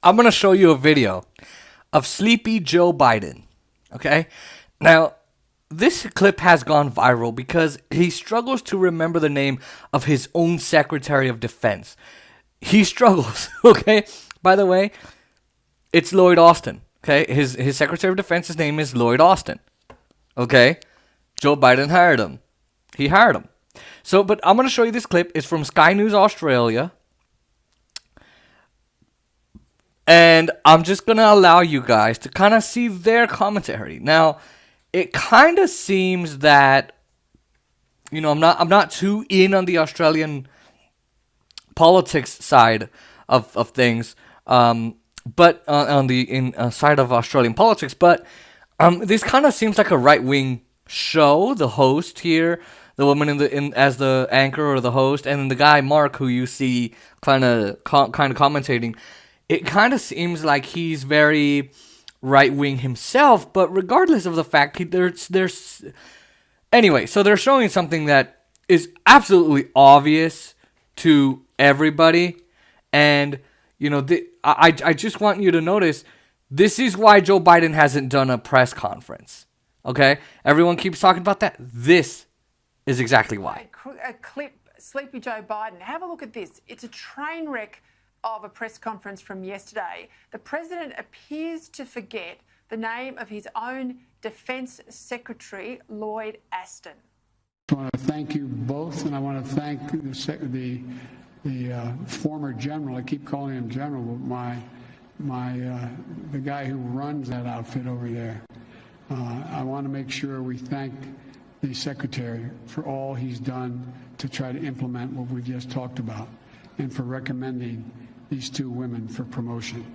I'm going to show you a video of sleepy Joe Biden. Okay? Now, this clip has gone viral because he struggles to remember the name of his own Secretary of Defense. He struggles, okay? By the way, it's Lloyd Austin, okay? His Secretary of Defense's name is Lloyd Austin, okay? Joe Biden hired him. He hired him. So, but I'm going to show you this clip. It's from Sky News Australia. And I'm just going to allow you guys to kind of see their commentary. Now, it kind of seems that, you know, I'm not too in on the Australian politics side of things, but on the side of Australian politics. But this kind of seems like a right wing show. The host here, the woman in as the anchor or the host, and then the guy Mark, who you see kind of commentating. It kind of seems like he's very right wing himself, but regardless of the fact, there's anyway. So they're showing something that is absolutely obvious to everybody, and you know, I just want you to notice this is why Joe Biden hasn't done a press conference. Okay, everyone keeps talking about that. This is exactly why. A clip, Sleepy Joe Biden. Have a look at this. It's a train wreck of a press conference from yesterday. The president appears to forget the name of his own Defence Secretary, Lloyd Austin. I want to thank you both, and I want to thank the former general. I keep calling him general, but the guy who runs that outfit over there. I want to make sure we thank the secretary for all he's done to try to implement what we just talked about, and for recommending these two women for promotion.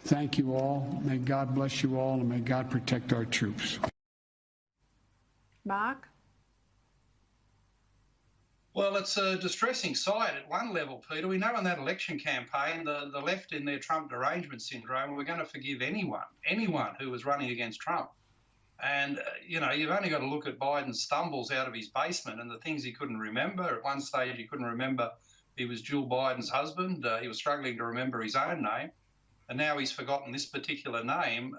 Thank you all. May God bless you all, and may God protect our troops. Mark? Well, it's a distressing sight at one level, Peter. We know in that election campaign, the left in their Trump derangement syndrome were going to forgive anyone who was running against Trump. And, you know, you've only got to look at Biden's stumbles out of his basement and the things he couldn't remember. At one stage, he couldn't remember he was Jill Biden's husband. He was struggling to remember his own name. And now he's forgotten this particular name.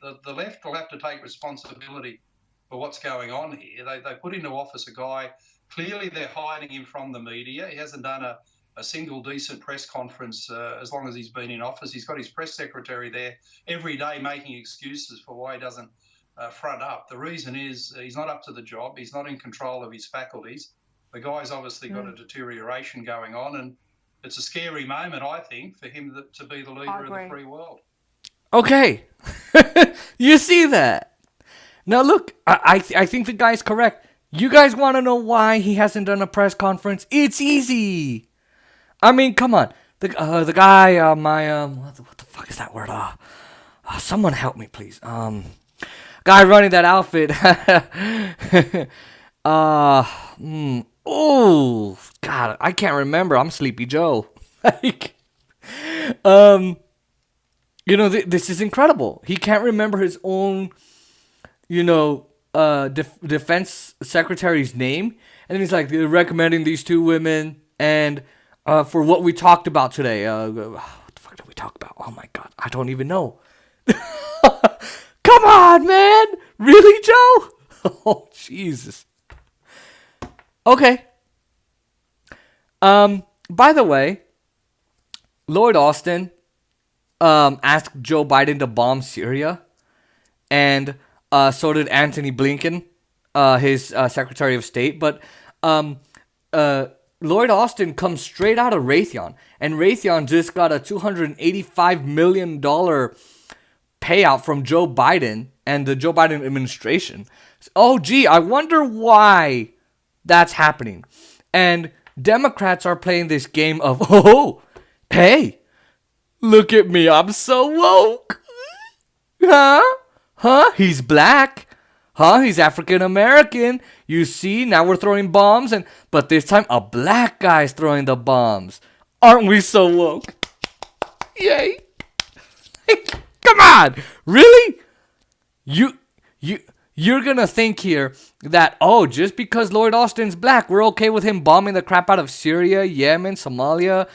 The left will have to take responsibility for what's going on here. They put into office a guy. Clearly, they're hiding him from the media. He hasn't done a single decent press conference as long as he's been in office. He's got his press secretary there every day making excuses for why he doesn't front up. The reason is he's not up to the job. He's not in control of his faculties. The guy's obviously got a deterioration going on, and it's a scary moment, I think, for him to be the leader of the free world. Okay. You see that? Now, look, I think the guy's correct. You guys want to know why he hasn't done a press conference? It's easy. I mean, come on. The guy, what the fuck is that word? Someone help me, please. Guy running that outfit. Oh, God, I can't remember. I'm Sleepy Joe. Like, you know, this is incredible. He can't remember his own, you know, defense secretary's name, and then he's like recommending these two women, and for what we talked about today. What the fuck did we talk about? Oh my God, I don't even know. Come on, man, really, Joe? Oh Jesus. Okay. By the way, Lloyd Austin asked Joe Biden to bomb Syria, and so did Antony Blinken, his Secretary of State. But Lloyd Austin comes straight out of Raytheon, and Raytheon just got a $285 million payout from Joe Biden and the Joe Biden administration. Oh, gee, I wonder why that's happening. And Democrats are playing this game of, oh, hey, look at me, I'm so woke. Huh? He's black. He's African American. You see, now we're throwing bombs, but this time a black guy's throwing the bombs. Aren't we so woke? Yay. Come on. Really? You're gonna think here that, oh, just because Lloyd Austin's black, we're okay with him bombing the crap out of Syria, Yemen, Somalia,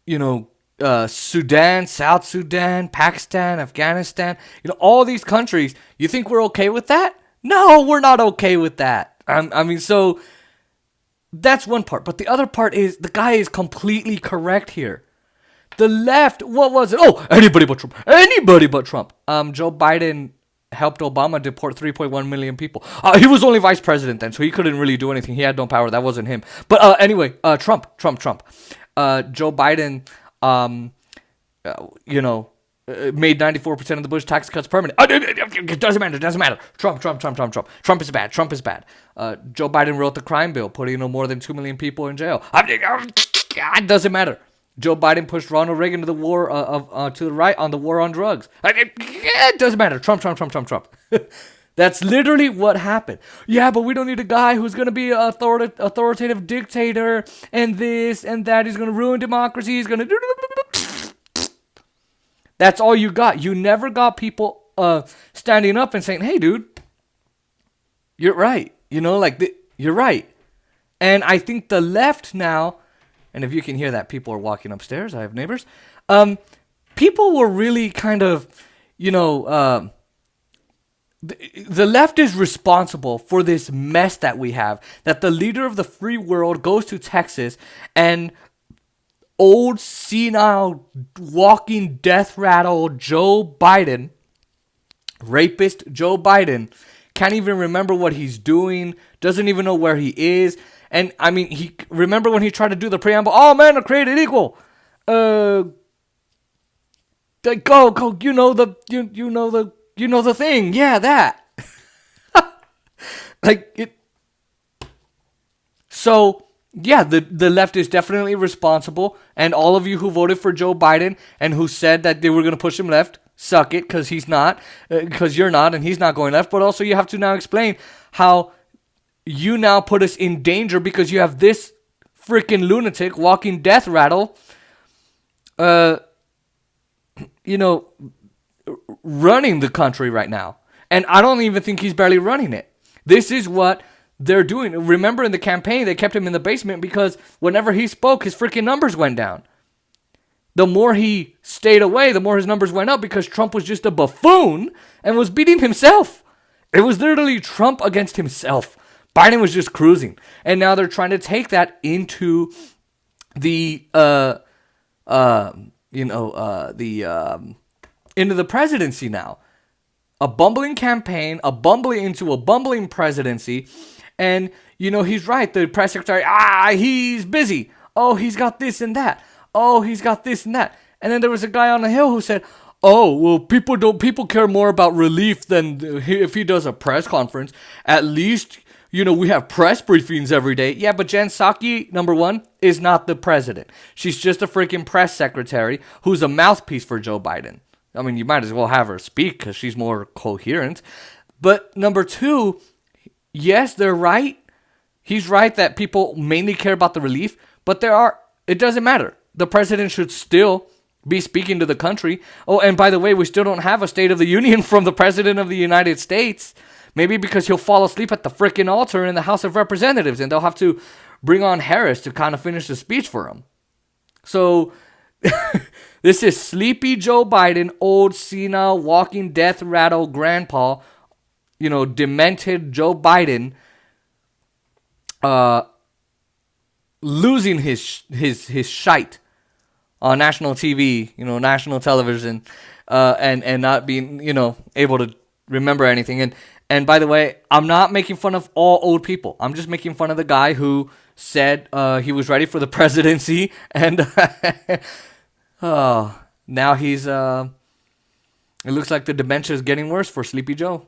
Sudan, South Sudan, Pakistan, Afghanistan, all these countries. You think we're okay with that? No, we're not okay with that. So that's one part. But the other part is the guy is completely correct here. The left, what was it? Oh, anybody but Trump. Anybody but Trump. Joe Biden helped Obama deport 3.1 million people. He was only vice president then, so he couldn't really do anything. He had no power. That wasn't him. But anyway, Trump. Joe Biden, made 94% of the Bush tax cuts permanent. It doesn't matter. Trump. Trump is bad. Joe Biden wrote the crime bill, putting more than 2 million people in jail. It doesn't matter. Joe Biden pushed Ronald Reagan to the war to the right on the war on drugs. It doesn't matter. Trump. That's literally what happened. Yeah, but we don't need a guy who's going to be an authoritative dictator and this and that. He's going to ruin democracy. He's going to... That's all you got. You never got people standing up and saying, hey, dude, you're right. You're right. And I think the left now, and if you can hear that, people are walking upstairs. I have neighbors. People were really kind of, the left is responsible for this mess that we have, that the leader of the free world goes to Texas and old, senile, walking death rattle Joe Biden, rapist Joe Biden, can't even remember what he's doing, doesn't even know where he is. And he remember when he tried to do the preamble, all men are created equal. Go, you know the thing. Yeah, that. So, yeah, the left is definitely responsible. And all of you who voted for Joe Biden and who said that they were going to push him left, suck it, because he's not. Because you're not, and he's not going left. But also you have to now explain how you now put us in danger because you have this freaking lunatic walking death rattle, running the country right now. And I don't even think he's barely running it. This is what they're doing. Remember in the campaign, they kept him in the basement because whenever he spoke, his freaking numbers went down. The more he stayed away, the more his numbers went up because Trump was just a buffoon and was beating himself. It was literally Trump against himself. Biden was just cruising. And now they're trying to take that into the into the presidency now. A bumbling campaign, into a bumbling presidency. And, he's right. The press secretary, he's busy. Oh, he's got this and that. Oh, he's got this and that. And then there was a guy on the Hill who said, oh, well, people care more about relief than if he does a press conference. At least, we have press briefings every day. Yeah, but Jen Psaki, number one, is not the president. She's just a freaking press secretary who's a mouthpiece for Joe Biden. You might as well have her speak because she's more coherent. But number two, yes, they're right. He's right that people mainly care about the relief, but it doesn't matter. The president should still be speaking to the country. Oh, and by the way, we still don't have a State of the Union from the President of the United States. Maybe because he'll fall asleep at the freaking altar in the House of Representatives and they'll have to bring on Harris to kind of finish the speech for him. So this is sleepy Joe Biden, old, senile, walking death rattle grandpa, demented Joe Biden, losing his shite on national TV, national television, and not being, able to remember anything. And by the way, I'm not making fun of all old people. I'm just making fun of the guy who said he was ready for the presidency, and now he's. It looks like the dementia is getting worse for Sleepy Joe.